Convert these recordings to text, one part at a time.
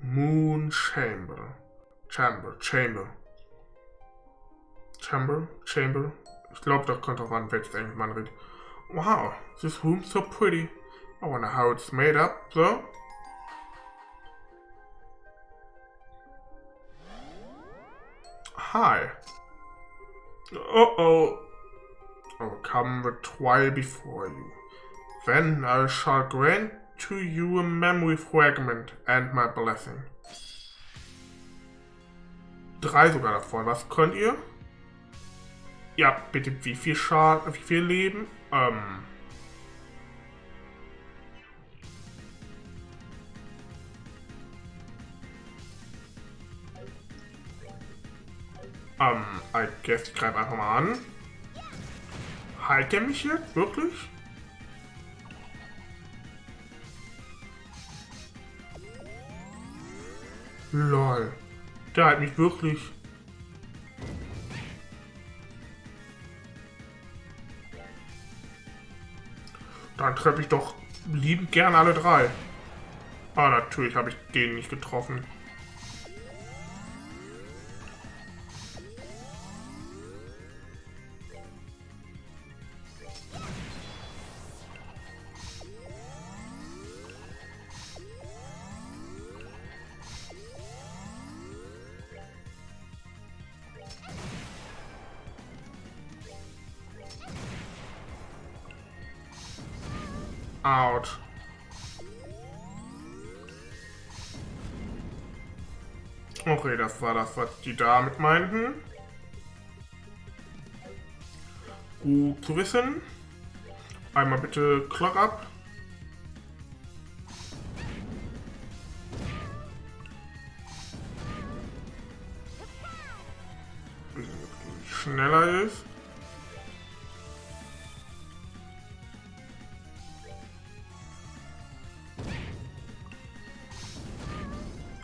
Moon Chamber. Chamber. Ich glaube, das kommt drauf an, welches Englisch man redet. Wow, this room's so pretty. I wonder how it's made up, though. Hi. Uh-oh. Overcome the trial before you. Then I shall grant to you a memory fragment and my blessing. 3 sogar davon. Was könnt ihr? Ja, bitte, wie viel Schaden, wie viel Leben? I guess ich greife einfach mal an. Heilt der mich jetzt? Wirklich? Lol. Der heilt mich wirklich. Dann treffe ich doch liebend gern alle 3. Ah, natürlich habe ich den nicht getroffen. Out. Okay, das war das, was die damit meinten. Gut zu wissen. Einmal bitte Clock up. Schneller ist.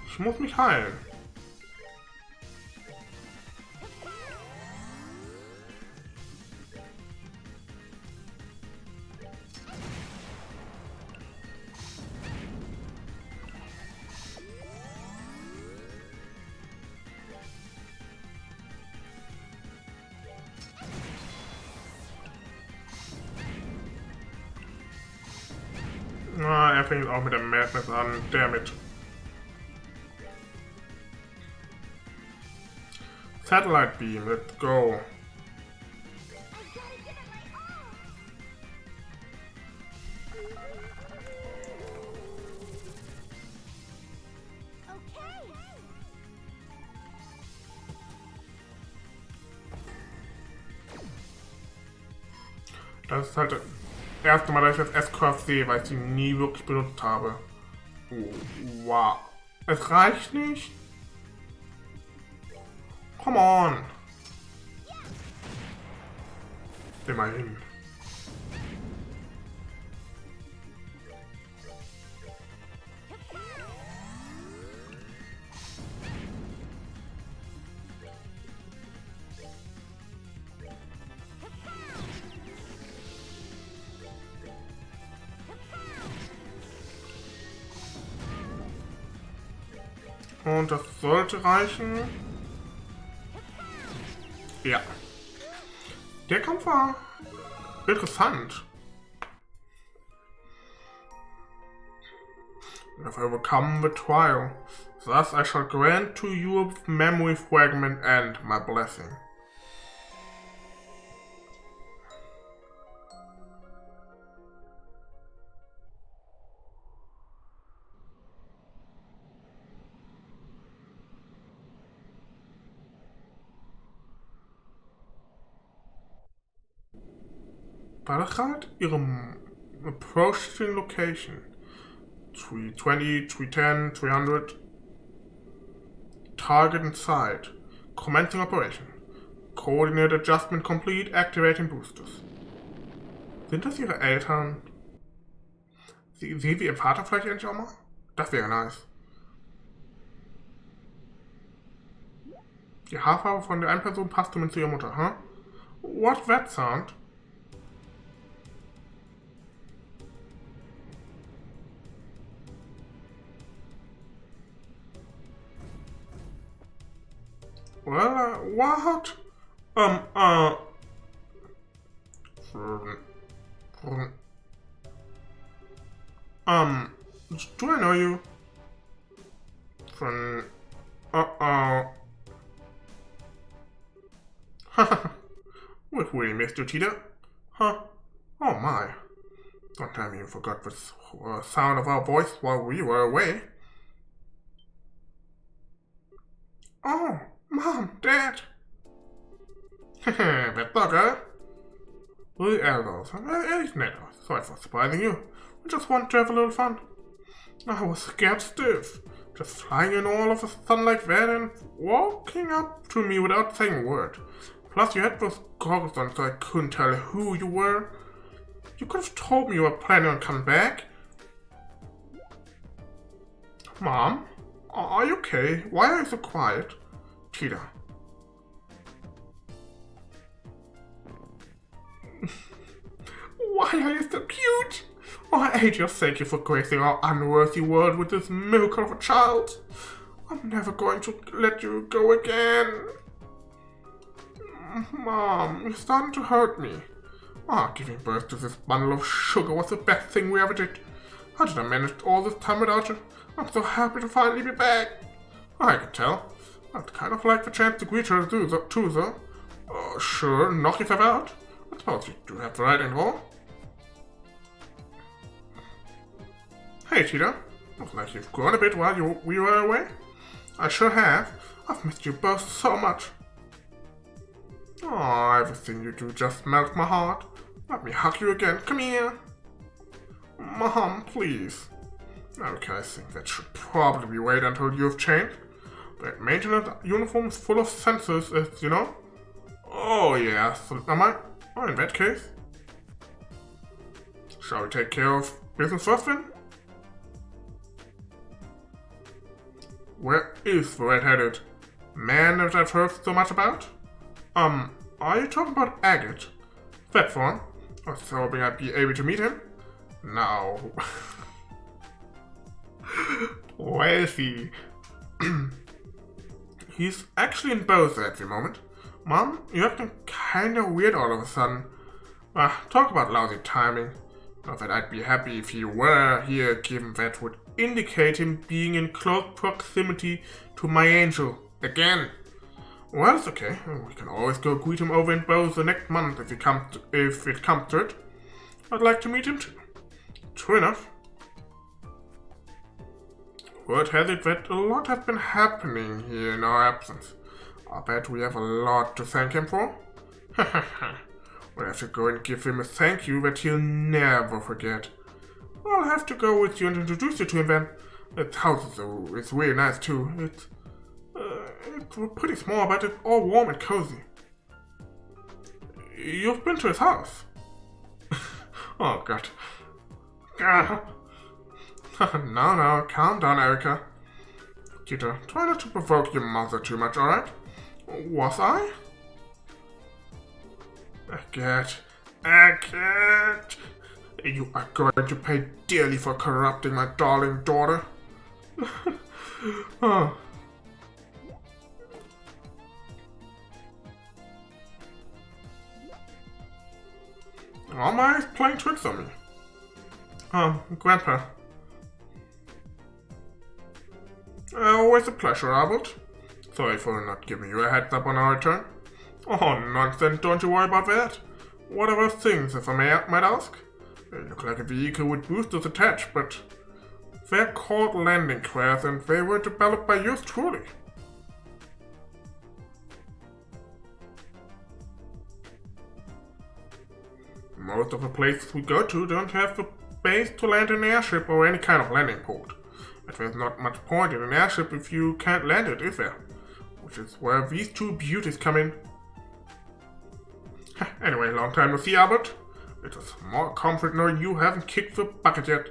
Ich muss mich heilen. Na, er fängt auch mit der Madness an. Damit. Satellite Beam, let's go. Das ist halt das erste Mal, dass ich das S-Curve sehe, weil ich sie nie wirklich benutzt habe. Oh, wow. Es reicht nicht. Come on! Immerhin. Und das sollte reichen. Ja. Der Kampf war interessant. If I overcome the trial, thus I shall grant to you a memory fragment and my blessing. War das gerade Ihrem Approaching Location? 320, 310, 300. Target in sight. Commencing operation. Coordinate adjustment complete. Activating boosters. Sind das Ihre Eltern? Sehen Sie Ihr Vater vielleicht endlich auch mal? Das wäre nice. Die Haarfarbe von der einen Person passt zumindest zu ihrer Mutter, huh? What's that sound? Well, what? Um, uh... Do I know you? From... We've really missed you, Tita. Huh? Oh my. Don't tell me you forgot the sound of our voice while we were away. Oh, Mom, Dad. That bugger. We elders. It's never. Sorry for surprising you. We just want to have a little fun. I was scared stiff. Just flying in all of a sudden like that and walking up to me without saying a word. Plus you had those goggles on so I couldn't tell who you were. You could have told me you were planning on coming back. Mom? Are you okay? Why are you so quiet? Tita. Why are you so cute? Oh, Angel, thank you for gracing our unworthy world with this miracle of a child. I'm never going to let you go again. Mom, you're starting to hurt me. Giving birth to this bundle of sugar was the best thing we ever did. How did I manage all this time without you? I'm so happy to finally be back. I can tell. I'd kind of like the chance to greet her too, though. Sure, knock yourself out. I suppose you do have the right info. Hey, Tita. Looks like you've grown a bit while we were away. I sure have. I've missed you both so much. Everything you do just melts my heart. Let me hug you again. Come here. Mom, please. Okay, I think that should probably wait until you've changed. That maintenance uniform is full of sensors, as you know. Oh, yeah. So, in that case. Shall we take care of business first then? Where is the red-headed man that I've heard so much about? Are you talking about Agate? That one? I was hoping I'd be able to meet him. No. Where is he? He's actually in both at the moment. Mom, you're acting kinda weird all of a sudden. Talk about lousy timing. Not that I'd be happy if he were here, given that would indicate him being in close proximity to my angel. Again. Well, it's okay. We can always go greet him over in Bose the next month if it comes to it. I'd like to meet him too. True enough. Word has it that a lot has been happening here in our absence. I bet we have a lot to thank him for. We'll have to go and give him a thank you that he'll never forget. I'll have to go with you and introduce you to him then. His house is really nice too. It's pretty small, but it's all warm and cozy. You've been to his house? Oh, God. No, calm down, Erica. Tita, try not to provoke your mother too much, alright? Was I? Agate. You are going to pay dearly for corrupting my darling daughter. Oh. Alma is playing tricks on me. Grandpa. Always a pleasure, Albert. Sorry for not giving you a heads up on our return. Oh, nonsense, don't you worry about that. What are those things, if I might ask? They look like a vehicle with boosters attached, but they're called landing craft and they were developed by yours truly. Most of the places we go to don't have the base to land an airship or any kind of landing port. But there's not much point in an airship if you can't land it, is there? Which is where these two beauties come in. Anyway, long time no see, Albert. It's a small comfort knowing you haven't kicked the bucket yet.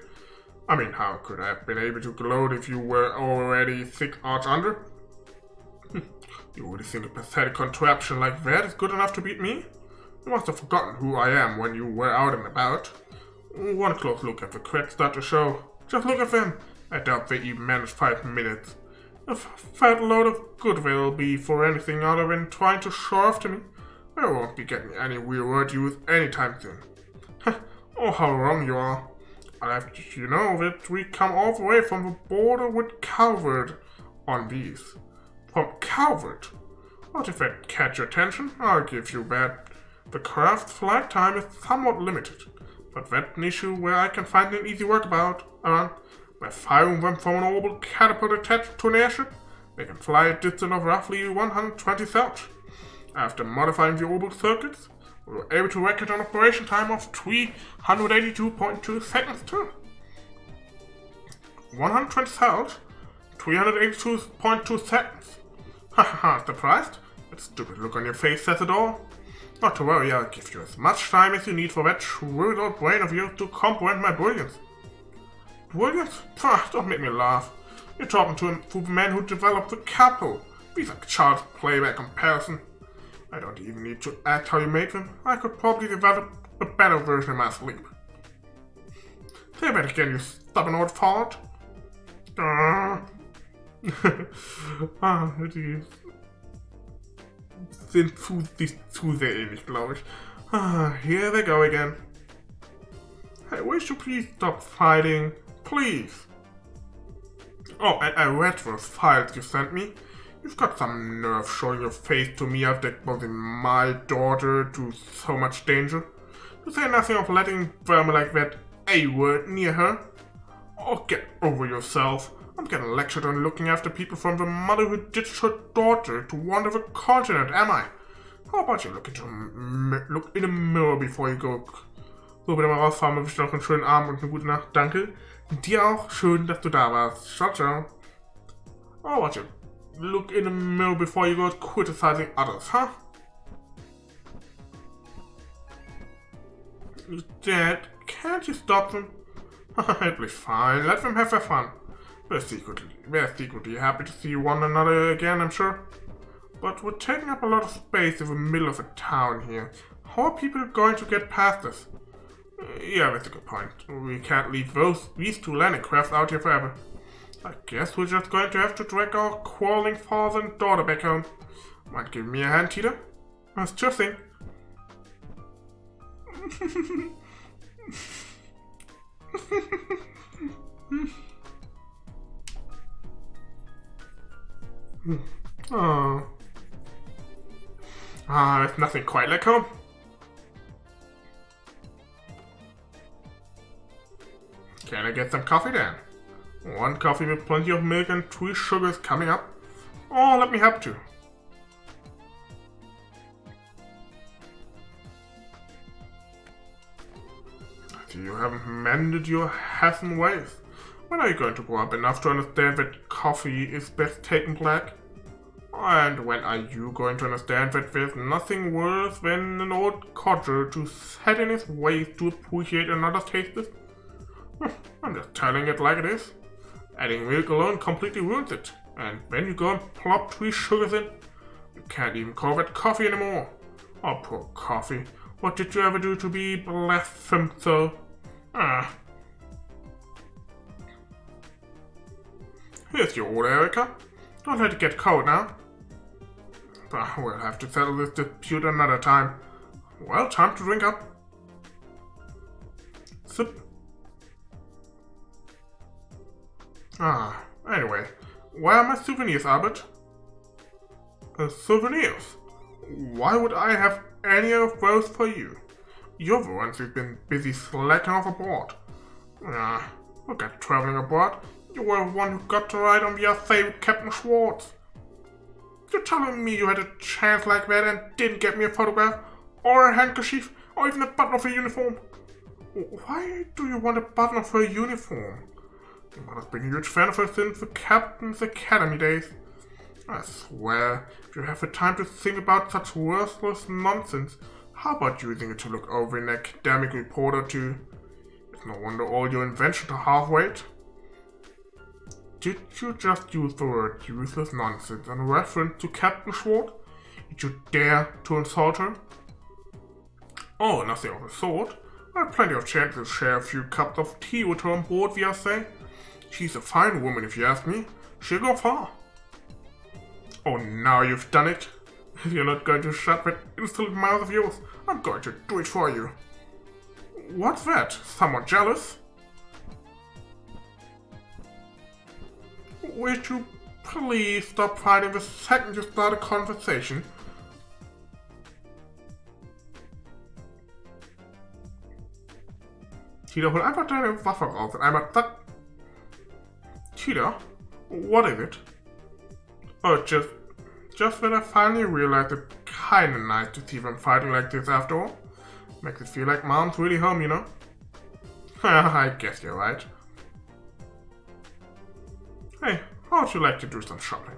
I mean, how could I have been able to gloat if you were already 6 arch under? You really think a pathetic contraption like that is good enough to beat me? You must have forgotten who I am when you were out and about. One close look at the cracks start to show. Just look at them. I doubt they even managed 5 minutes. A fat load of goodwill be for anything other than trying to show off to me. I won't be getting any real word use anytime soon. Oh, how wrong you are. I'll have you know that we come all the way from the border with Calvert on these. From Calvert? What if that catch your attention? I'll give you that. The craft's flight time is somewhat limited, but that's an issue where I can find an easy workabout around. By firing them from an orbital catapult attached to an airship, they can fly a distance of roughly 120 celts. After modifying the orbital circuits, we were able to record an operation time of 382.2 seconds too. 120 celts, 382.2 seconds. Haha, surprised? That stupid look on your face says it all. Not to worry, I'll give you as much time as you need for that shrewd old brain of yours to comprehend my brilliance. Brilliance? Don't make me laugh. You're talking to the man who developed the capital. These are child's play by comparison. I don't even need to act how you made them. I could probably develop a better version in my sleep. Say that again, you stubborn old fart. Die sind zu sehr ähnlich, glaube ich. Here they go again. I wish you please stop fighting. Please. Oh, and I read those files you sent me. You've got some nerve showing your face to me after exposing my daughter to so much danger. To say nothing of letting vermin like that A-word near her. Oh, get over yourself. I'm getting lectured on looking after people from the mother who ditched her daughter to wander the continent, am I? How about you look in the mirror before you go? So, bitte mal rausfahren, wünsche noch einen schönen Abend und eine gute Nacht. Danke. Dir auch. Schön, dass du da warst. Ciao, ciao. How about you look in the mirror before you go criticizing others, huh? Dad, can't you stop them? It'll be fine. Let them have their fun. They're secretly happy to see one another again, I'm sure. But we're taking up a lot of space in the middle of a town here. How are people going to get past us? Yeah, that's a good point. We can't leave these two landing crafts out here forever. I guess we're just going to have to drag our quarreling father and daughter back home. Might give me a hand, Tita? That's just thing. Oh. It's nothing quite like home. Can I get some coffee then? One coffee with plenty of milk and 3 sugars coming up. Oh, let me help you. I see you haven't mended your Hassan ways. When are you going to grow up enough to understand that coffee is best taken black? And when are you going to understand that there's nothing worse than an old codger to set in his ways to appreciate another's tastes? I'm just telling it like it is. Adding milk alone completely ruins it. And when you go and plop 3 sugars in, you can't even call that coffee anymore. Oh, poor coffee. What did you ever do to be blasphemed so? Here's your order, Erica. Don't let it get cold now. We'll have to settle this dispute another time. Well, time to drink up. Sip. Anyway, where are my souvenirs, Albert? Souvenirs? Why would I have any of those for you? You're the ones who've been busy slacking off aboard. Look at traveling abroad. You were the one who got to ride on the essay with Captain Schwartz. You're telling me you had a chance like that and didn't get me a photograph, or a handkerchief, or even a button of a uniform? Why do you want a button of her uniform? You must have been a huge fan of her since the Captain's Academy days. I swear, if you have the time to think about such worthless nonsense, how about using it to look over an academic report or two? It's no wonder all your inventions are half-weight. Did you just use the word useless nonsense in reference to Captain Schwartz? Did you dare to insult her? Oh, nothing of the sort. I had plenty of chances to share a few cups of tea with her on board the essay. She's a fine woman if you ask me. She'll go far. Oh, now you've done it. If you're not going to shut that insolent mouth of yours, I'm going to do it for you. What's that? Someone jealous? Would you please stop fighting the second you start a conversation? Tita, hol einfach deine Waffe raus und einmal zack. Tita, what is it? Oh, just that I finally realized it's kinda nice to see them fighting like this after all. Makes it feel like Mom's really home, you know? I guess you're right. Hey, how would you like to do some shopping?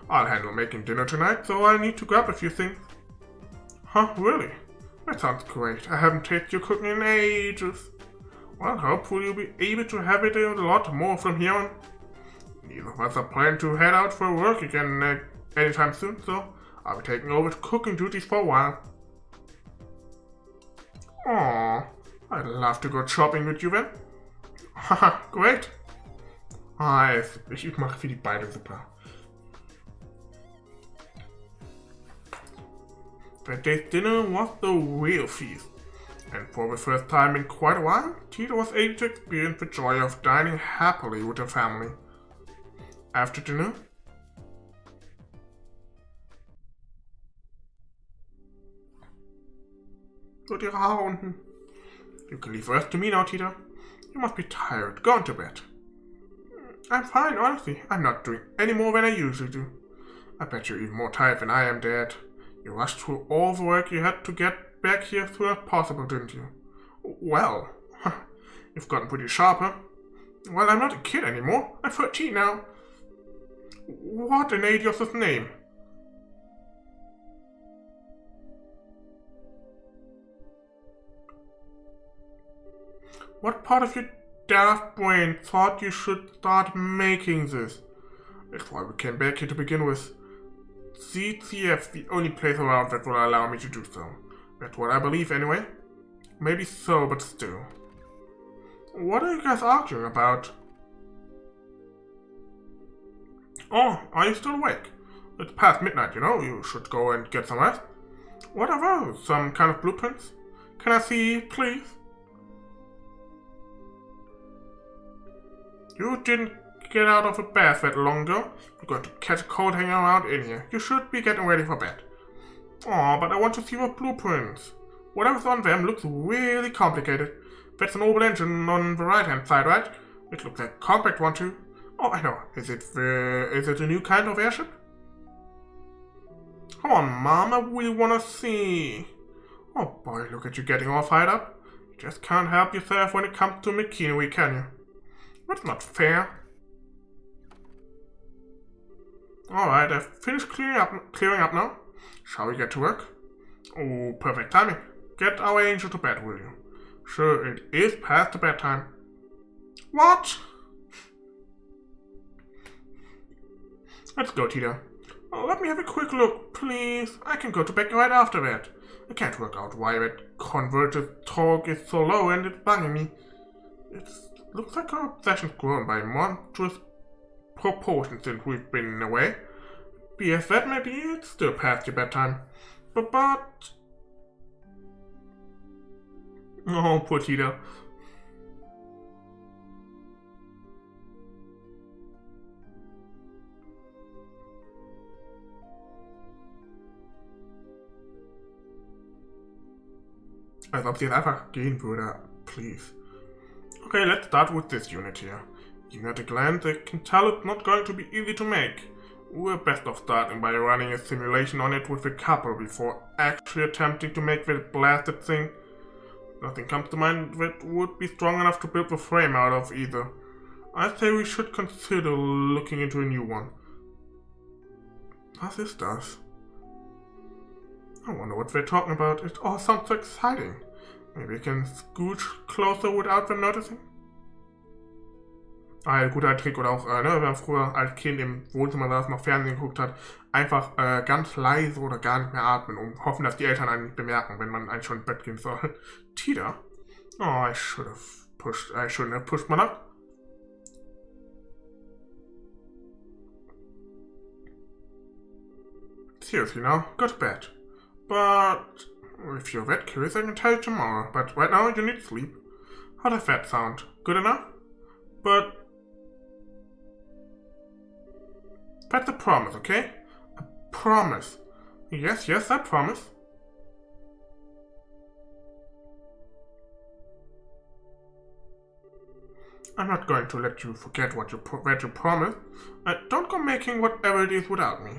I'll handle making dinner tonight, so I need to grab a few things. Huh, really? That sounds great. I haven't tasted your cooking in ages. Well, hopefully you'll be able to have it a lot more from here on. Neither of us are planning to head out for work again anytime soon, so I'll be taking over cooking duties for a while. Aww, I'd love to go shopping with you then. Haha, great. Ich mache für die beide super. That day's dinner was the real feast. And for the first time in quite a while, Tita was able to experience the joy of dining happily with her family. After dinner, so die Haare unten. You can leave the rest to me now, Tita. You must be tired. Go on to bed. I'm fine, honestly. I'm not doing any more than I usually do. I bet you're even more tired than I am, Dad. You rushed through all the work you had to get back here as soon as possible, didn't you? Well, you've gotten pretty sharp, huh? Well, I'm not a kid anymore. I'm 13 now. What an idiot's name? What part of your daft brain thought you should start making this? That's why we came back here to begin with. CCF's the only place around that will allow me to do so. That's what I believe anyway. Maybe so, but still. What are you guys arguing about? Oh, are you still awake? It's past midnight, you know. You should go and get some rest. What are those? Some kind of blueprints? Can I see, please? You didn't get out of a bath that long ago. You're going to catch a cold hanging around in here. You should be getting ready for bed. Aw, but I want to see your blueprints. Whatever's on them looks really complicated. That's an Orbal engine on the right-hand side, right? It looks like a compact one too. Oh, I know. Is it a new kind of airship? Come on, Mom, I really want to see. Oh boy, look at you getting all fired up. You just can't help yourself when it comes to machinery, can you? That's not fair. Alright, I've finished clearing up now. Shall we get to work? Oh, perfect timing. Get our angel to bed, will you? Sure, it is past the bedtime. What? Let's go, Tita. Oh, let me have a quick look, please. I can go to bed right after that. I can't work out why that converted torque is so low and it's bugging me. It looks like our obsession's grown by monstrous proportions since we've been away. Be that maybe it's still past your bedtime. But... Oh, poor Tita. Als ob sie jetzt einfach gehen würde. Please. Okay, let's start with this unit here. Even at a glance, I can tell it's not going to be easy to make. We're best off starting by running a simulation on it with a couple before actually attempting to make that blasted thing. Nothing comes to mind that would be strong enough to build the frame out of either. I'd say we should consider looking into a new one. What this does? I wonder what they're talking about. It all sounds so exciting. Maybe I can scooch closer without them noticing? Ein guter Trick oder auch, wenn man früher als Kind im Wohnzimmer saß, noch Fernsehen geguckt hat, einfach ganz leise oder gar nicht mehr atmen, um hoffen, dass die Eltern einen nicht bemerken, wenn man eigentlich schon ins Bett gehen soll. Tita? Oh, I shouldn't have pushed my luck. seriously now, go to bed. But if you're that curious, I can tell you tomorrow. But right now, you need sleep. How does that sound? Good enough? But that's a promise, okay? A promise. Yes, I promise. I'm not going to let you forget what you promised. Don't go making whatever it is without me.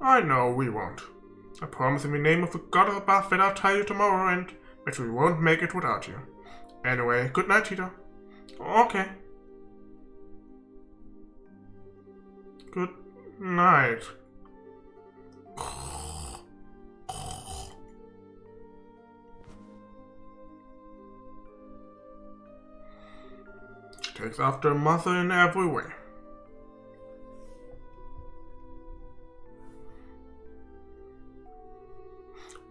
I know we won't. I promise in the name of the god of the bath that I'll tell you tomorrow and that we won't make it without you. Anyway, good night, Tita. Okay. Good night. She takes after mother in every way.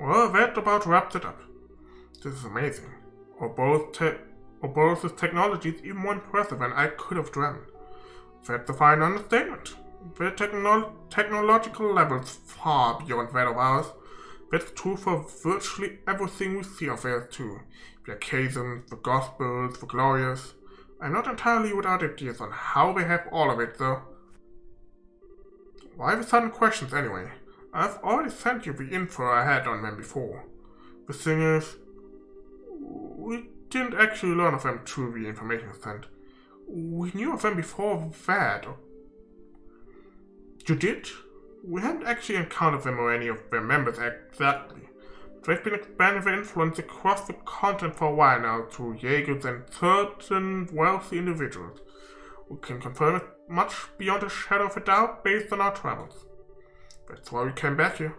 Well, that about wraps it up. This is amazing. Orbal's technology is even more impressive than I could have dreamt. That's a fine understatement. Their technological level is far beyond that of ours. That's true for virtually everything we see of theirs too. The occasions, the gospels, the glorious. I'm not entirely without ideas on how they have all of it though. Why the sudden questions anyway? I've already sent you the info I had on them before. The thing is, we didn't actually learn of them through the information sent. We knew of them before that. You did? We haven't actually encountered them or any of their members exactly. They've been expanding their influence across the continent for a while now through Jaegers and certain wealthy individuals. We can confirm it much beyond a shadow of a doubt based on our travels. That's why we came back here.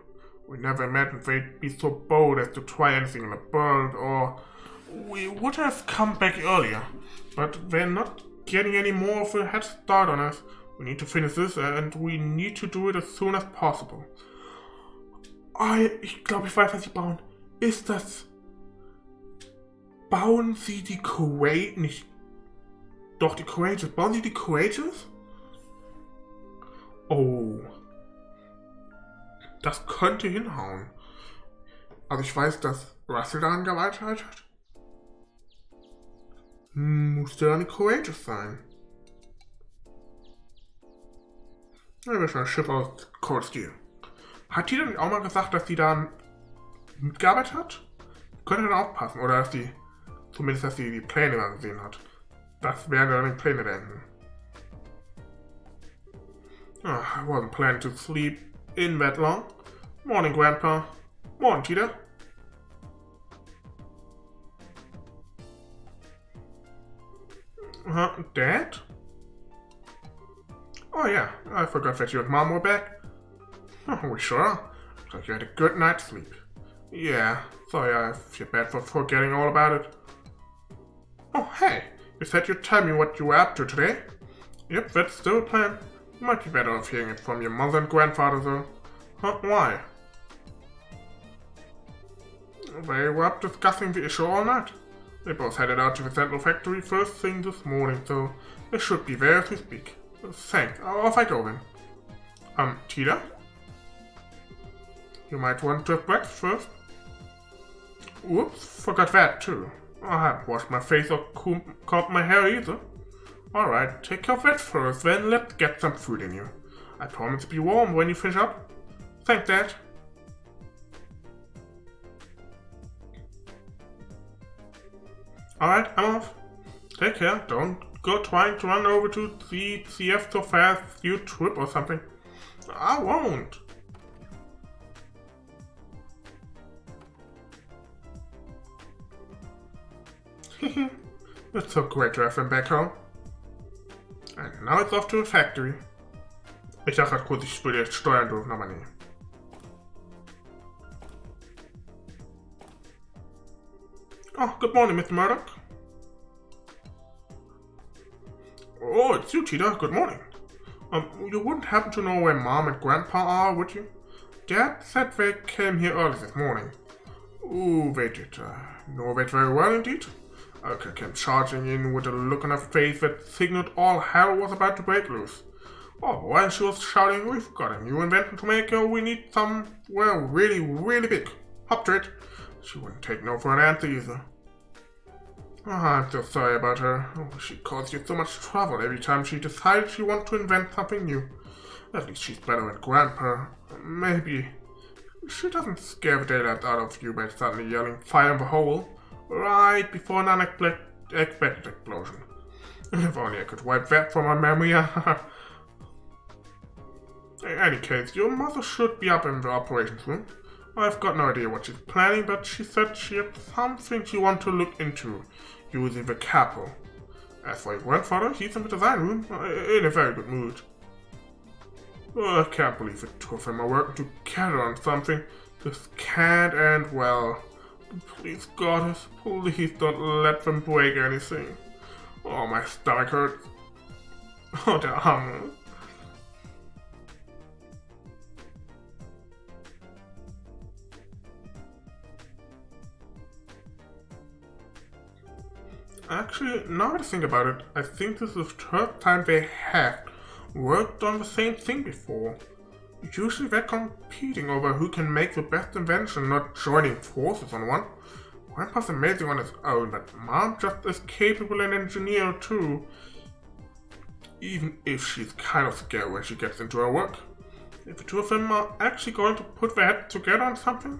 We never imagined they'd be so bold as to try anything in the world, or we would have come back earlier. But they're not getting any more of a head start on us. We need to finish this, and we need to do it as soon as possible. Ich glaube, ich weiß, was sie bauen. Ist das... Bauen sie die Courageous? Nicht... Doch, die Courageous. Bauen sie die Courageous? Oh. Das könnte hinhauen. Also ich weiß, dass Russell daran gearbeitet hat. Musste dann die Courageous sein. Ja, das ist ein Schiff aus Cold Steel. Hat die dann auch mal gesagt, dass sie da mitgearbeitet hat? Könnte dann auch passen. Oder dass sie, zumindest dass sie die Pläne mal gesehen hat. Das wären dann die Pläne beenden. I wasn't planning to sleep in that long. Morning, Grandpa. Morning, Tita. Dad? Oh yeah, I forgot that you and Mom were back. We sure are. Looks like you had a good night's sleep. Yeah, sorry I feel bad for forgetting all about it. Oh hey, you said you'd tell me what you were up to today? Yep, that's still a plan. You might be better off hearing it from your mother and grandfather though. Why? They were up discussing the issue all night. They both headed out to the central factory first thing this morning, so they should be there as we speak. Thanks, off I go then. Tita? You might want to have breakfast first. Whoops, forgot that too. I haven't washed my face or combed my hair either. Alright, take care of that first, then let's get some food in you. I promise to be warm when you finish up. Thanks, Dad. Alright, I'm off. Take care, don't go trying to run over to the CF so fast you trip or something. I won't. It's so great to have them back home. And now it's off to the factory. Ich dachte gerade kurz, ich würde jetzt steuern dürfen, aber nee. Oh, good morning, Mr. Murdoch. Oh, it's you, Tita. Good morning. You wouldn't happen to know where Mom and Grandpa are, would you? Dad said they came here early this morning. Ooh, they did. Know that very well indeed. Elke came charging in with a look on her face that signaled all hell was about to break loose. Oh, while she was shouting, we've got a new invention to make. We need some, well, really, really big. Hauptsächlich. She wouldn't take no for an answer either. Oh, I'm so sorry about her. Oh, she caused you so much trouble every time she decided she wanted to invent something new. At least she's better than Grandpa. Maybe. She doesn't scare the daylight out of you by suddenly yelling fire in the hole right before an unexpected explosion. If only I could wipe that from my memory. In any case, your mother should be up in the operations room. I've got no idea what she's planning, but she said she had something she wanted to look into using the capo. As for your grandfather, he's in the design room, in a very good mood. Oh, I can't believe the two of them are working together on something. This can't end well. Please, Goddess, please don't let them break anything. Oh, my stomach hurts. Oh, der Arme. Actually, now that I think about it, I think this is the third time they have worked on the same thing before. Usually they're competing over who can make the best invention, not joining forces on one. Grandpa's amazing on his own, but Mom just as capable an engineer too. Even if she's kind of scared when she gets into her work. If the two of them are actually going to put their heads together on something,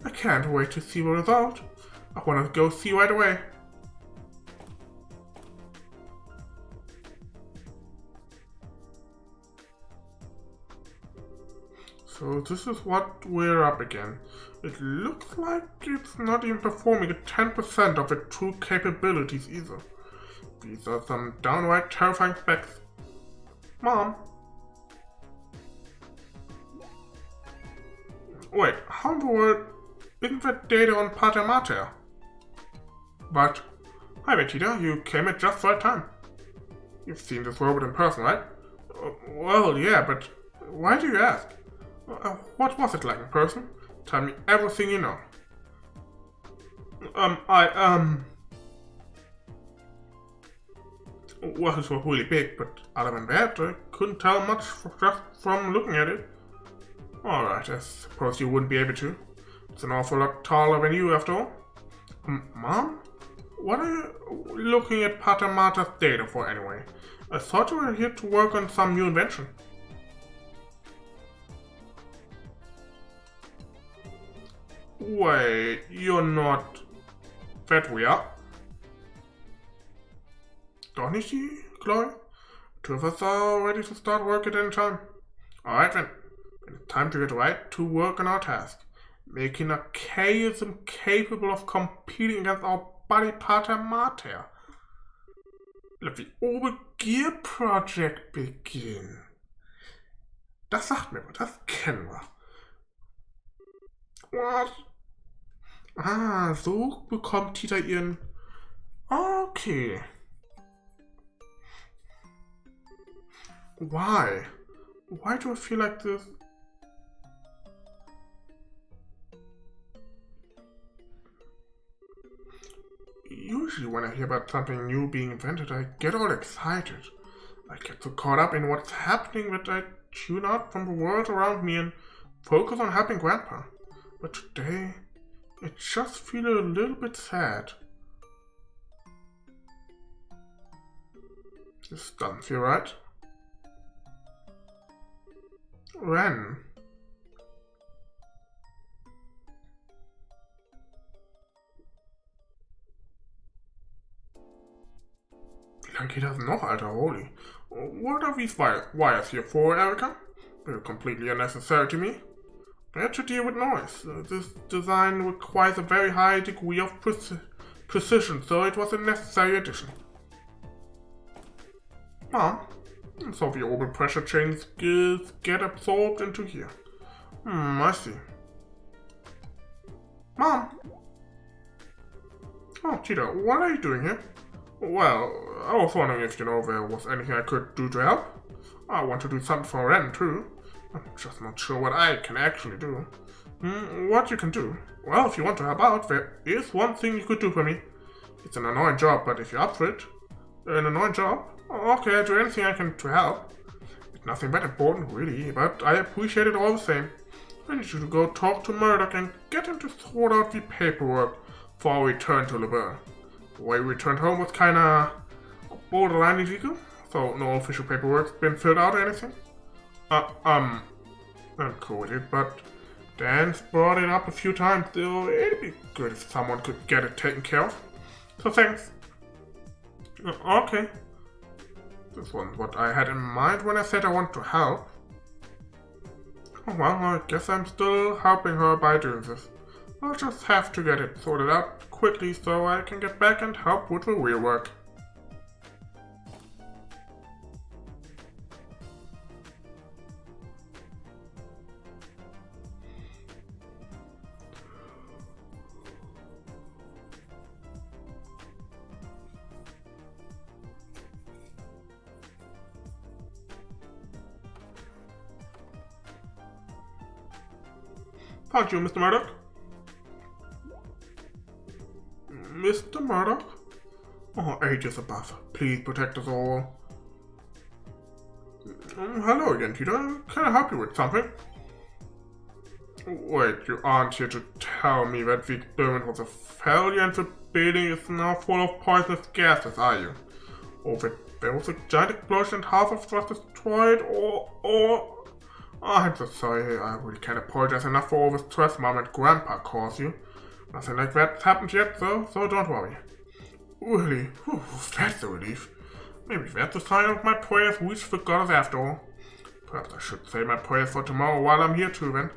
I can't wait to see the result. I want to go see right away. So this is what we're up again. It looks like it's not even performing at 10% of its true capabilities either. These are some downright terrifying specs. Mom? Wait, how in the world isn't that data on Phantasma? But, hi Tita, you came at just the right time. You've seen this robot in person, right? Well, yeah, but why do you ask? What was it like in person? Tell me everything you know. Well, it was really big, but other than that, I couldn't tell much just from looking at it. Alright, I suppose you wouldn't be able to. It's an awful lot taller than you, after all. Mom? What are you looking at Phantasma's data for, anyway? I thought you were here to work on some new invention. Wait, you're not that we are? Doch nicht die, Chloe? Two of us are ready to start work at any time. Alright then. It's time to get right to work on our task. Making a chaosm capable of competing against our buddy Phantasma. Let the Orbal Gear Project begin. Das sagt mir was, das kennen wir. What? Ah, so bekommt Tita ihren... Okay. Why? Why do I feel like this? Usually when I hear about something new being invented, I get all excited. I get so caught up in what's happening that I tune out from the world around me and focus on helping Grandpa. But today, I just feel a little bit sad. This doesn't feel right. Ren. Wie lange geht das noch, Alter? Holy. What are these wires here for, Erica? They're completely unnecessary to me. I had to deal with noise. This design requires a very high degree of precision, so it was a necessary addition. Mom, so the Orbal pressure chains get absorbed into here. I see. Mom! Oh, Tita, what are you doing here? Well, I was wondering if there was anything I could do to help. I want to do something for Ren, too. I'm just not sure what I can actually do. What you can do? Well, if you want to help out, there is one thing you could do for me. It's an annoying job, but if you're up for it, An annoying job? Oh, okay, I'll do anything I can to help. It's nothing but important, really, but I appreciate it all the same. I need you to go talk to Murdoch and get him to sort out the paperwork before I return to LeBeau. The way we returned home was kinda borderline illegal, so no official paperwork's been filled out or anything. I'm cool with it, but Dan's brought it up a few times, so it'd be good if someone could get it taken care of. So thanks. Okay. This wasn't what I had in mind when I said I want to help. Oh well, I guess I'm still helping her by doing this. I'll just have to get it sorted out quickly so I can get back and help with the real work. Thank you, Mr. Murdoch. Mr. Murdoch? Oh, ages above. Please protect us all. Hello again, Tita. Can I help you with something? Wait, you aren't here to tell me that the experiment was a failure and the building is now full of poisonous gases, are you? Or that there was a giant explosion and half of it was destroyed, or... Oh, I'm so sorry, I really can't apologize enough for all the stress Mom and Grandpa caused you. Nothing like that's happened yet, though, so don't worry. Really? Whew, that's a relief. Maybe that's a sign of my prayers reached the goddess after all. Perhaps I should say my prayers for tomorrow while I'm here too, then.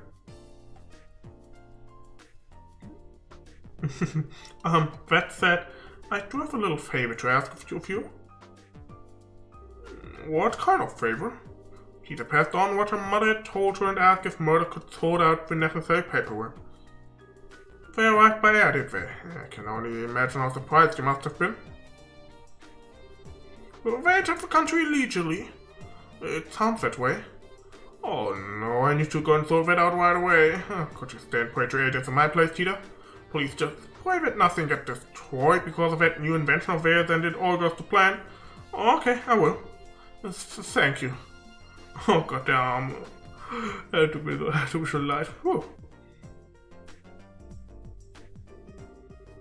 That said, I do have a little favor to ask of you. What kind of favor? Tita passed on what her mother had told her and asked if Murdoch could sort out the necessary paperwork. They arrived by air, did they? I can only imagine how surprised you must have been. They took the country leisurely. It sounds that way. Oh no, I need to go and sort that out right away. Could you stay and pray to ages in my place, Tita? Please just pray that nothing gets destroyed because of that new invention of theirs and it all goes to plan. Okay, I will. Thank you. Oh goddamn. That took me so light. Whew.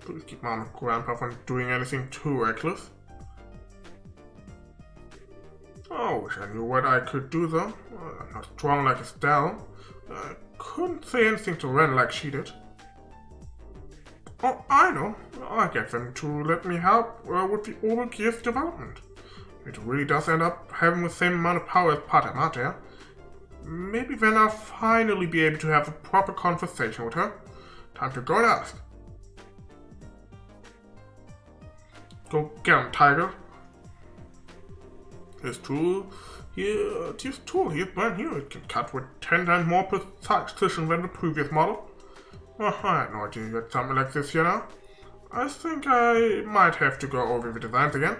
Please keep Mom and Grandpa from doing anything too reckless. Oh, wish I knew what I could do though. I'm not strong like Estelle. I couldn't say anything to Ren like she did. Oh, I know. I get them to let me help with the Orbal gear's development. It really does end up having the same amount of power as Phantasma. Maybe then I'll finally be able to have a proper conversation with her. Time to go and ask. Go get him, Tiger. His tool here, is brand new. It can cut with 10 times more precision than the previous model. Oh, I had no idea you had something like this here now. I think I might have to go over the designs again.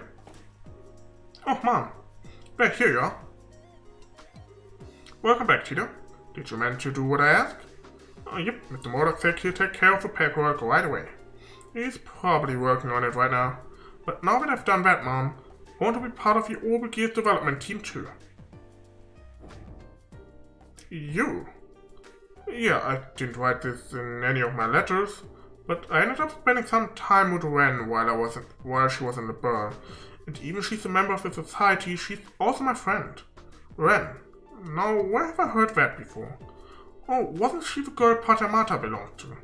Oh, Mom. Back here you are. Welcome back, Tita. Did you manage to do what I asked? Oh, yep. Mr. Murdoch said he'll take care of the paperwork right away. He's probably working on it right now. But now that I've done that, Mom, I want to be part of the Orbal gear's development team too. You? Yeah, I didn't write this in any of my letters, but I ended up spending some time with Ren while she was in the bar. And even she's a member of the society, she's also my friend. Ren. Now, where have I heard that before? Oh, wasn't she the girl Phantasma belonged to?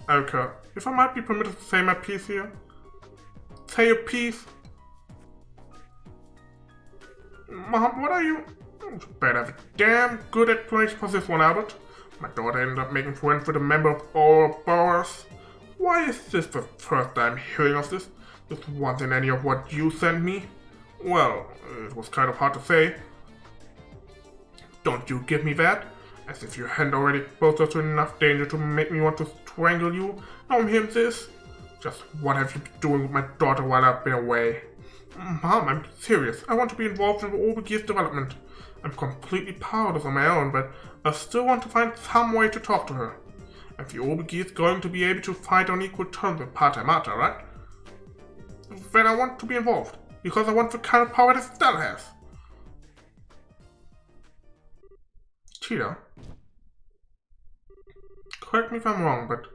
Elka, if I might be permitted to say my piece here? Say your piece? Mom, what are you? You better have a damn good explanation for this one, Albert. My daughter ended up making friends with a member of Orbal. Why is this the first time hearing of this? This wasn't any of what you sent me? Well, it was kind of hard to say. Don't you give me that? As if you hadn't already exposed us to enough danger to make me want to strangle you. Now I'm hearing this. Just what have you been doing with my daughter while I've been away? Mom, I'm serious. I want to be involved in the Orbal gear's development. I'm completely powerless on my own, but I still want to find some way to talk to her. And the Orbal gear is going to be able to fight on equal terms with Phantasma, right? then I want to be involved, because I want the kind of power that Stell has. Cheetah, correct me if I'm wrong, but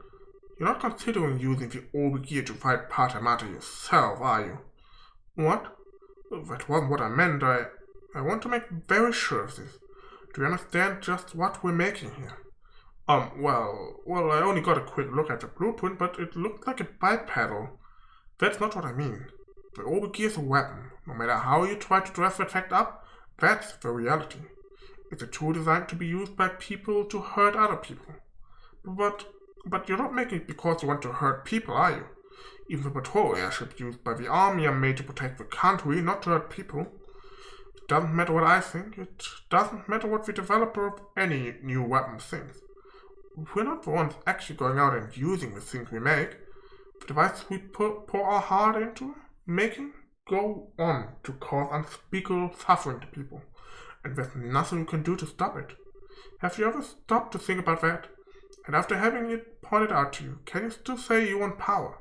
you're not considering using the Orbal gear to fight Phantasma yourself, are you? What? That wasn't what I meant. I want to make very sure of this. Do you understand just what we're making here? Well, I only got a quick look at the blueprint, but it looked like a bipedal. That's not what I mean. The Orbal gear is a weapon. No matter how you try to dress the fact up, that's the reality. It's a tool designed to be used by people to hurt other people. But you're not making it because you want to hurt people, are you? Even the patrol airships used by the army are made to protect the country, not to hurt people. It doesn't matter what I think. It doesn't matter what the developer of any new weapon thinks. We're not the ones actually going out and using the things we make. The devices we pour our heart into making go on to cause unspeakable suffering to people. And there's nothing you can do to stop it. Have you ever stopped to think about that? And after having it pointed out to you, can you still say you want power?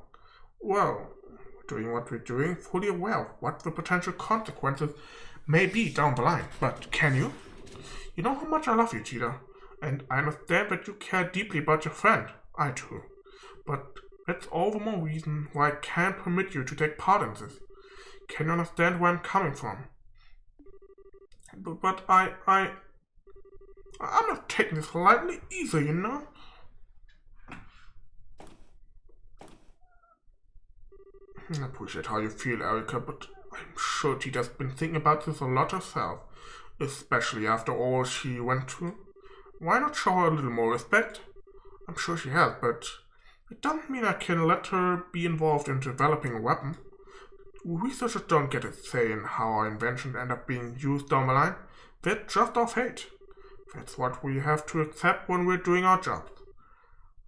Well, we're doing what we're doing, fully aware of what the potential consequences may be down the line. But can you? You know how much I love you, Cheetah. And I understand that you care deeply about your friend. I do. But that's all the more reason why I can't permit you to take part in this. Can you understand where I'm coming from? But I'm not taking this lightly either, you know? I appreciate how you feel, Erica, but I'm sure Tita's been thinking about this a lot herself, especially after all she went through. Why not show her a little more respect? I'm sure she has, but it doesn't mean I can let her be involved in developing a weapon. Researchers don't get a say in how our inventions end up being used down the line. That's just our fate. That's what we have to accept when we're doing our jobs.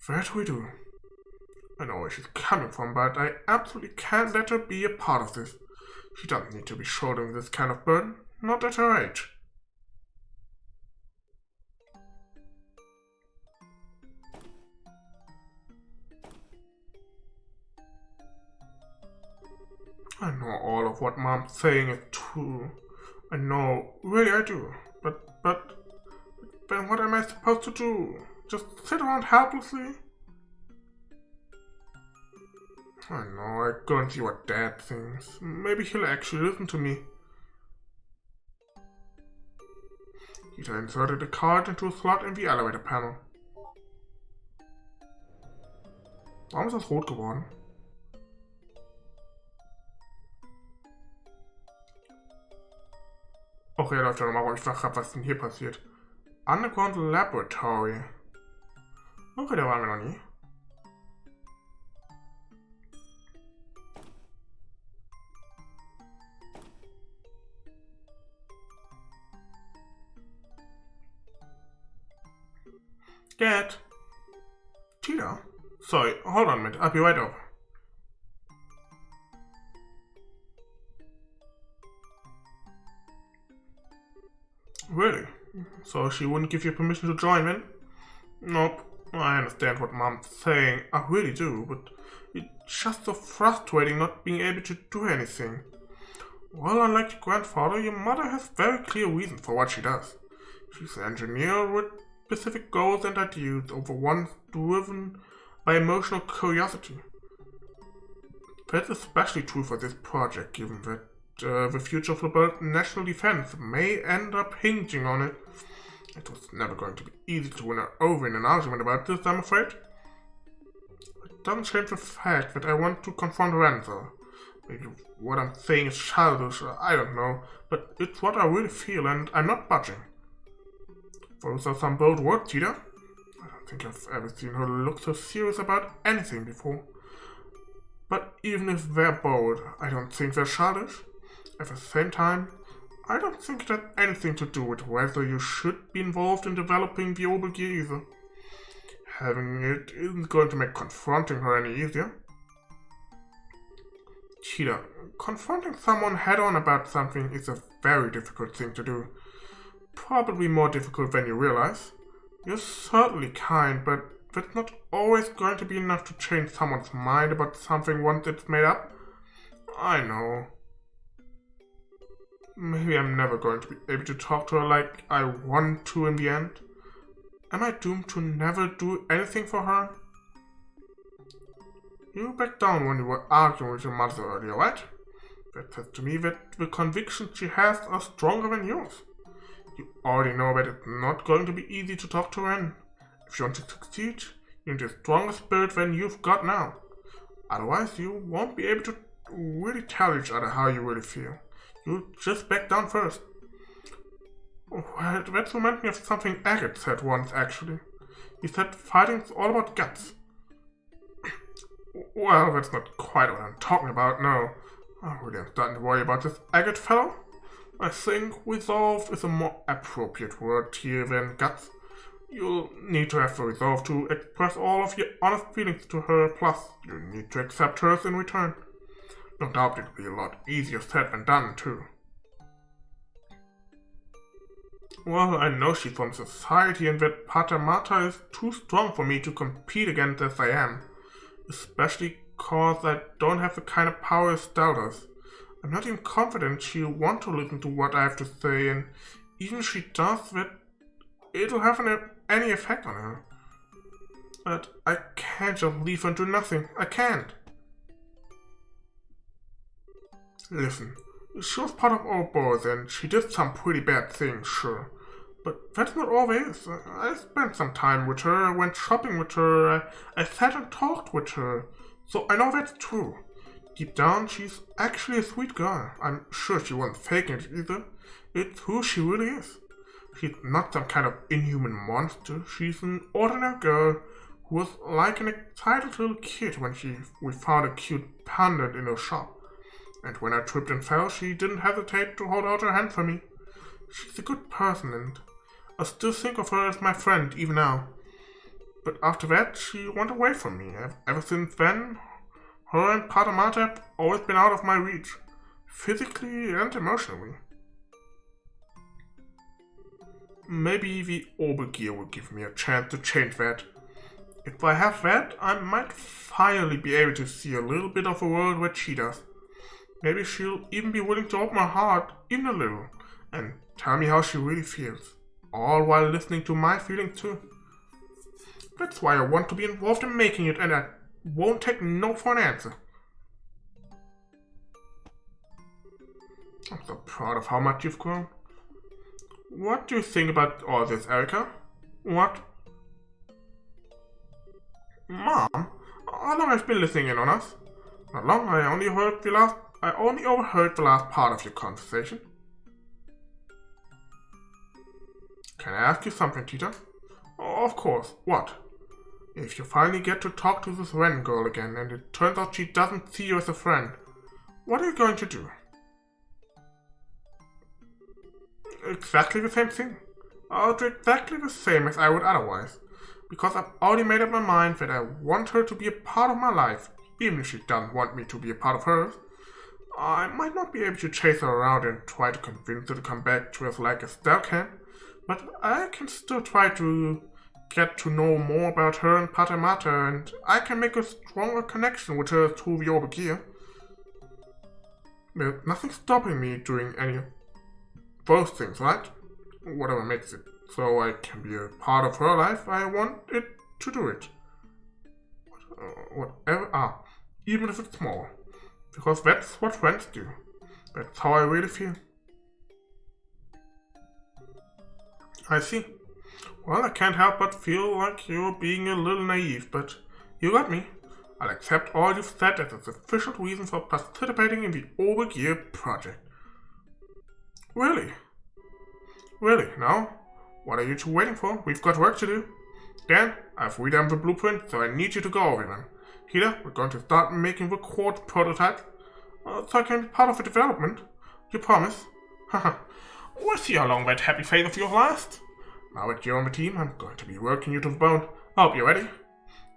That we do. I know where she's coming from, but I absolutely can't let her be a part of this. She doesn't need to be shouldering this kind of burden, not at her age. I know all of what Mom's saying is true. I know, really I do. But then what am I supposed to do? Just sit around helplessly? I know, I go and see what Dad thinks. Maybe he'll actually listen to me. Peter inserted a card into a slot in the elevator panel. Warum ist das rot geworden? Okay, Leute, nochmal ruhig wach ab, was denn hier passiert. Underground Laboratory. Okay, da waren wir noch nie. Dad? Tita? Sorry, hold on a minute, I'll be right over. Really? So she wouldn't give you permission to join then? Nope. I understand what Mom's saying, I really do, but it's just so frustrating not being able to do anything. Well, unlike your grandfather, your mother has very clear reasons for what she does. She's an engineer with specific goals and ideals over ones driven by emotional curiosity. That's especially true for this project, given that the future of the national defense may end up hinging on it. It was never going to be easy to win her over in an argument about this, I'm afraid. It doesn't change the fact that I want to confront Renzo. Maybe what I'm saying is childish, I don't know, but it's what I really feel and I'm not budging. Those are some bold words, Tita. I don't think I've ever seen her look so serious about anything before. But even if they're bold, I don't think they're childish. At the same time, I don't think it has anything to do with whether you should be involved in developing the Orbal gear either. Having it isn't going to make confronting her any easier. Cheetah, confronting someone head-on about something is a very difficult thing to do. Probably more difficult than you realize. You're certainly kind, but that's not always going to be enough to change someone's mind about something once it's made up. I know. Maybe I'm never going to be able to talk to her like I want to in the end. Am I doomed to never do anything for her? You backed down when you were arguing with your mother earlier, right? That says to me that the convictions she has are stronger than yours. You already know that it's not going to be easy to talk to her in. If you want to succeed, you need a stronger spirit than you've got now. Otherwise, you won't be able to really tell each other how you really feel. You just back down first. Well, that reminds me of something Agate said once, actually. He said fighting's all about guts. Well, that's not quite what I'm talking about, no. I really am starting to worry about this Agate fellow. I think resolve is a more appropriate word here than guts. You'll need to have the resolve to express all of your honest feelings to her, plus you need to accept hers in return. No doubt it'll be a lot easier said than done, too. Well, I know she's from society and that Phantasma is too strong for me to compete against as I am. Especially cause I don't have the kind of power Estelle does. I'm not even confident she'll want to listen to what I have to say, and even if she does, that it'll have any effect on her. But I can't just leave her and do nothing. I can't. Listen, she was part of Orbal and she did some pretty bad things, sure. But that's not all there is. I spent some time with her, I went shopping with her, I sat and talked with her. So I know that's true. Deep down, she's actually a sweet girl. I'm sure she wasn't faking it either. It's who she really is. She's not some kind of inhuman monster. She's an ordinary girl who was like an excited little kid when we found a cute pendant in her shop. And when I tripped and fell, she didn't hesitate to hold out her hand for me. She's a good person, and I still think of her as my friend, even now. But after that, she went away from me. Ever since then, her and Phantasma have always been out of my reach, physically and emotionally. Maybe the Orbal gear will give me a chance to change that. If I have that, I might finally be able to see a little bit of a world where she does. Maybe she'll even be willing to open her heart, even a little, and tell me how she really feels. All while listening to my feelings too. That's why I want to be involved in making it, and I won't take no for an answer. I'm so proud of how much you've grown. What do you think about all this, Erica? What? Mom? How long have you been listening in on us? Not long, I only overheard the last part of your conversation. Can I ask you something, Tita? Oh, of course. What? If you finally get to talk to this Wren girl again and it turns out she doesn't see you as a friend, what are you going to do? Exactly the same thing. I'll do exactly the same as I would otherwise, because I've already made up my mind that I want her to be a part of my life, even if she doesn't want me to be a part of hers. I might not be able to chase her around and try to convince her to come back to us like Estelle can, but I can still try to get to know more about her and Phantasma, and I can make a stronger connection with her through the Orbal gear. There's nothing stopping me doing any of those things, right? Whatever makes it so I can be a part of her life, I want it to do it. Whatever, even if it's small. Because that's what friends do. That's how I really feel. I see. Well, I can't help but feel like you're being a little naive, but you got me. I'll accept all you've said as a sufficient reason for participating in the Orbal gear project. Really? Really, now? What are you two waiting for? We've got work to do. Dan, I've redamed the blueprint, so I need you to go over them. Hida, we're going to start making the quartz prototype, so I can be part of the development. You promise? Haha. We'll see how long that happy phase of yours lasts. Now that you're on the team, I'm going to be working you to the bone. I hope you're ready.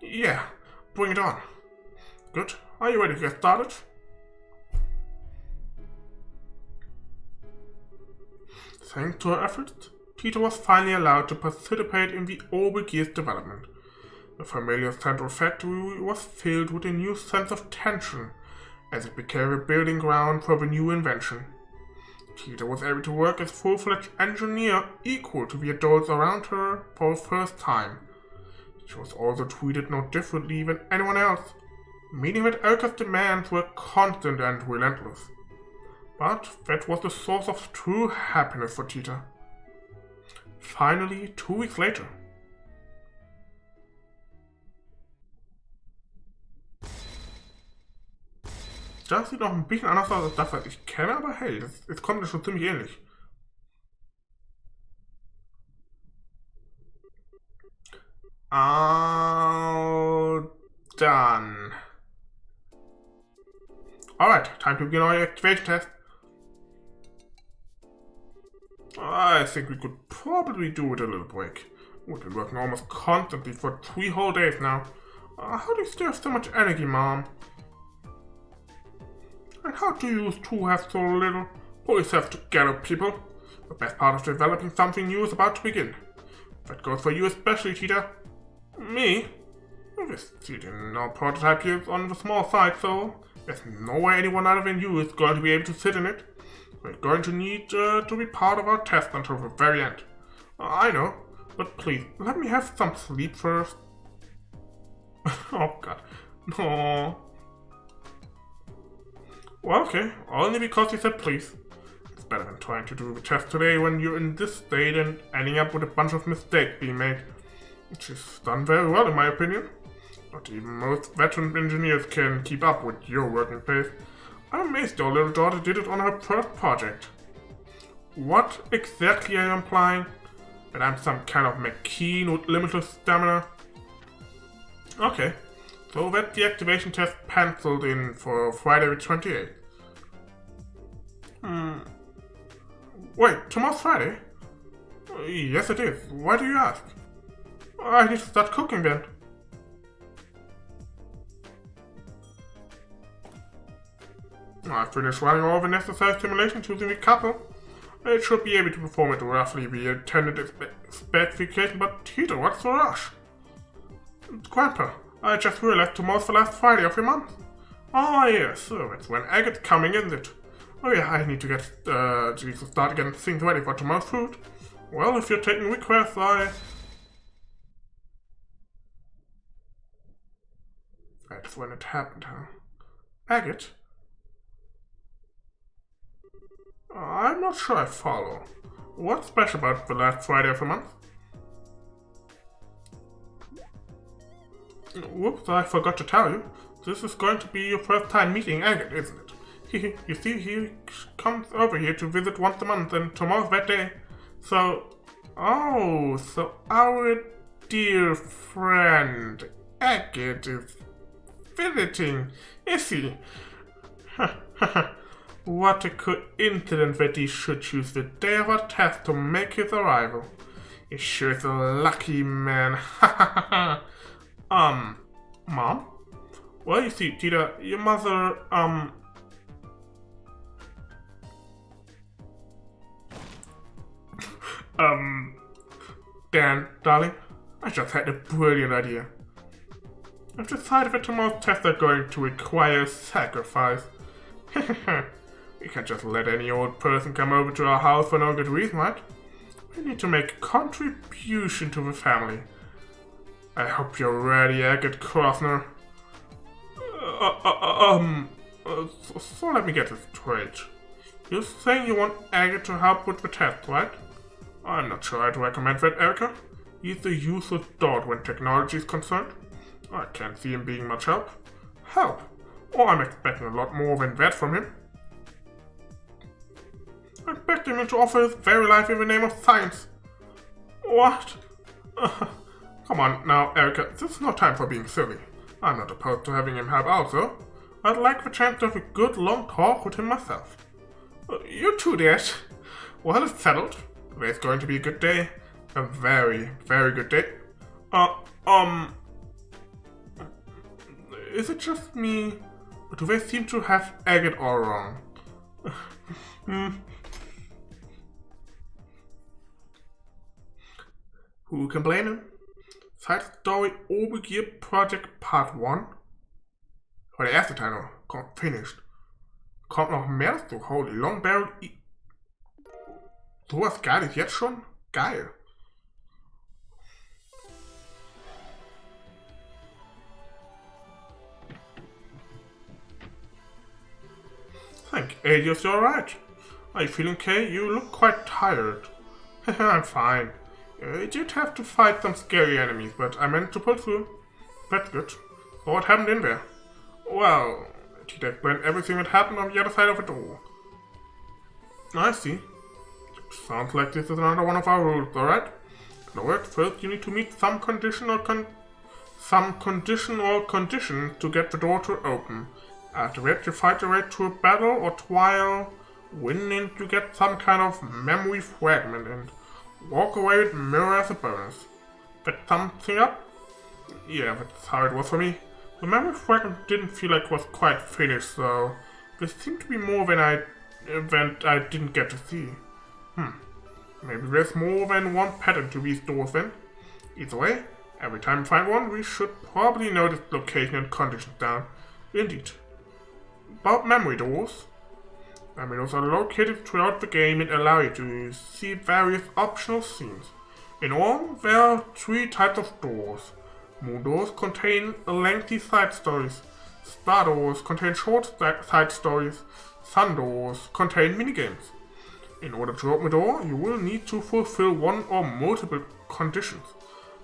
Yeah, bring it on. Good. Are you ready to get started? Thanks to her efforts, Tita was finally allowed to participate in the Orbal gear's development. The familiar central factory was filled with a new sense of tension as it became a building ground for the new invention. Tita was able to work as a full-fledged engineer equal to the adults around her for the first time. She was also treated no differently than anyone else, meaning that Erika's demands were constant and relentless. But that was the source of true happiness for Tita. Finally, 2 weeks later. Das sieht noch ein bisschen anders aus als das, was ich kenne, aber hey, es kommt mir schon ziemlich ähnlich. Done. Alright, time to begin our activation test. I think we could probably do with a little break. We've been working almost constantly for 3 whole days now. How do you still have so much energy, Mom? And how do you two have so little? Pull yourself together, people. The best part of developing something new is about to begin. That goes for you especially, Tita. Me? This no prototype here is on the small side, so there's no way anyone other than you is going to be able to sit in it. We're going to need to be part of our test until the very end. I know, but please, let me have some sleep first. Oh god. No. Well, okay, only because you said please. It's better than trying to do the test today when you're in this state and ending up with a bunch of mistakes being made. Which is done very well in my opinion. Not even most veteran engineers can keep up with your working pace. I'm amazed your little daughter did it on her first project. What exactly are you implying? That I'm some kind of McKean with limitless stamina? Okay, so that's the activation test penciled in for Friday the 28th. Wait, tomorrow's Friday? Yes it is. Why do you ask? I need to start cooking then. I finished running all the necessary simulations using the couple. It should be able to perform at roughly the intended specification, but Tita, what's the rush? Grandpa, I just realized tomorrow's the last Friday of the month. Oh yes, so that's when Agat's coming, isn't it? Oh yeah, I need to get to start getting things ready for tomorrow's food. Well, if you're taking requests, That's when it happened, huh? Agate? I'm not sure I follow. What's special about the last Friday of the month? Whoops, I forgot to tell you. This is going to be your first time meeting Agate, isn't it? You see, he comes over here to visit once a month, and tomorrow's that day. So our dear friend Agate is visiting, is he? What a coincidence that he should choose the day of our test to make his arrival. He sure is a lucky man. Mom? Well, you see, Tita, your mother, Dan, darling, I just had a brilliant idea. I've decided that tomorrow's tests are going to require sacrifice. We can't just let any old person come over to our house for no good reason, right? We need to make a contribution to the family. I hope you're ready, Agate Krosner. So let me get this straight. You're saying you want Agate to help with the test, right? I'm not sure I'd recommend that, Erika. He's a useless dog when technology is concerned. I can't see him being much help. Help? Oh, I'm expecting a lot more than that from him. I expect him to offer his very life in the name of science. What? Come on now, Erika, this is no time for being silly. I'm not opposed to having him help out, though. I'd like the chance to have a good long talk with him myself. You too, Dad. Well, it's settled. Today's going to be a good day. A very, very good day. Is it just me? Or do they seem to have Agate all wrong? Who can blame him? Side Story Orbal Project Part 1? War der erste Teil noch. finished. Kommt noch mehr dazu. Holy long barrel. Sowas Geiles jetzt schon? Geil. Thank Adios, you're right. Are you feeling okay? You look quite tired. I'm fine. I did have to fight some scary enemies, but I managed to pull through. That's good. So what happened in there? Well, Tita explained everything that happened on the other side of the door. I see. Sounds like this is another one of our rules, alright? Alright, first you need to meet some condition or conditions to get the door to open. After that, you fight your way to a battle or trial, win and you get some kind of memory fragment and walk away with mirror as a bonus. That something up? Yeah, that's how it was for me. The memory fragment didn't feel like it was quite finished, so there seemed to be more than I didn't get to see. Maybe there's more than one pattern to these doors then. Either way, every time we find one, we should probably know the location and conditions down. Indeed. About memory doors. Memory doors are located throughout the game and allow you to see various optional scenes. In all, there are 3 types of doors. Moon doors contain lengthy side stories. Star doors contain short side stories. Sun doors contain minigames. In order to open a door, you will need to fulfill one or multiple conditions.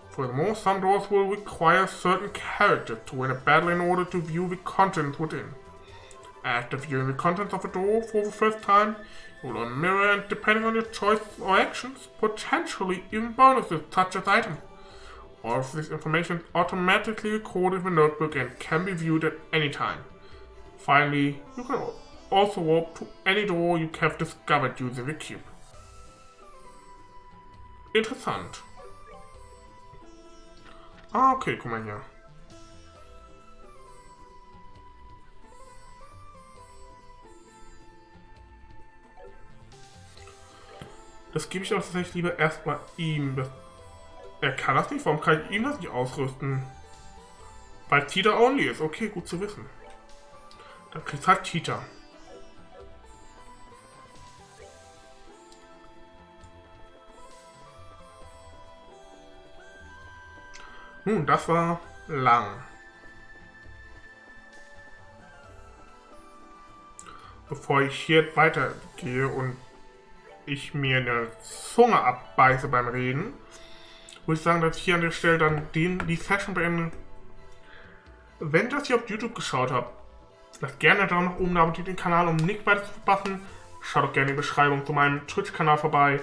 Furthermore, some doors will require certain characters to win a battle in order to view the contents within. After viewing the contents of a door for the first time, you will learn mirror and, depending on your choices or actions, potentially even bonuses such as items. All of this information is automatically recorded in the notebook and can be viewed at any time. Finally, you can also warp to any door you have discovered using the cube. Interessant. Ah, okay, guck mal hier. Das gebe ich aber tatsächlich lieber erstmal ihm. Er kann das nicht, warum kann ich ihm das nicht ausrüsten? Weil Tita only ist, okay, gut zu wissen. Dann kriegt halt Tita. Nun, das war lang. Bevor ich hier weitergehe und ich mir eine Zunge abbeiße beim Reden, würde ich sagen, dass ich hier an der Stelle dann die Session beende. Wenn ihr das hier auf YouTube geschaut habt, lasst gerne einen Daumen nach oben, abonniert den Kanal, um nichts weiter zu verpassen. Schaut auch gerne in die Beschreibung zu meinem Twitch-Kanal vorbei.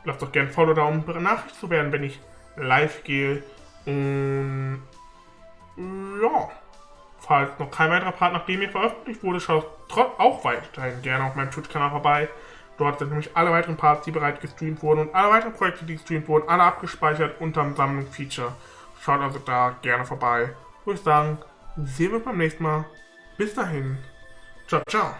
Lasst auch gerne ein Follow da, um benachrichtigt zu werden, wenn ich live gehe. Und ja, falls noch kein weiterer Part nachdem ihr veröffentlicht wurde, schaut auch weiterhin gerne auf meinem Twitch-Kanal vorbei. Dort sind nämlich alle weiteren Parts, die bereits gestreamt wurden und alle weiteren Projekte, die gestreamt wurden, alle abgespeichert unter dem Sammlung-Feature. Schaut also da gerne vorbei. Würde ich sagen, sehen wir uns beim nächsten Mal. Bis dahin. Ciao, ciao.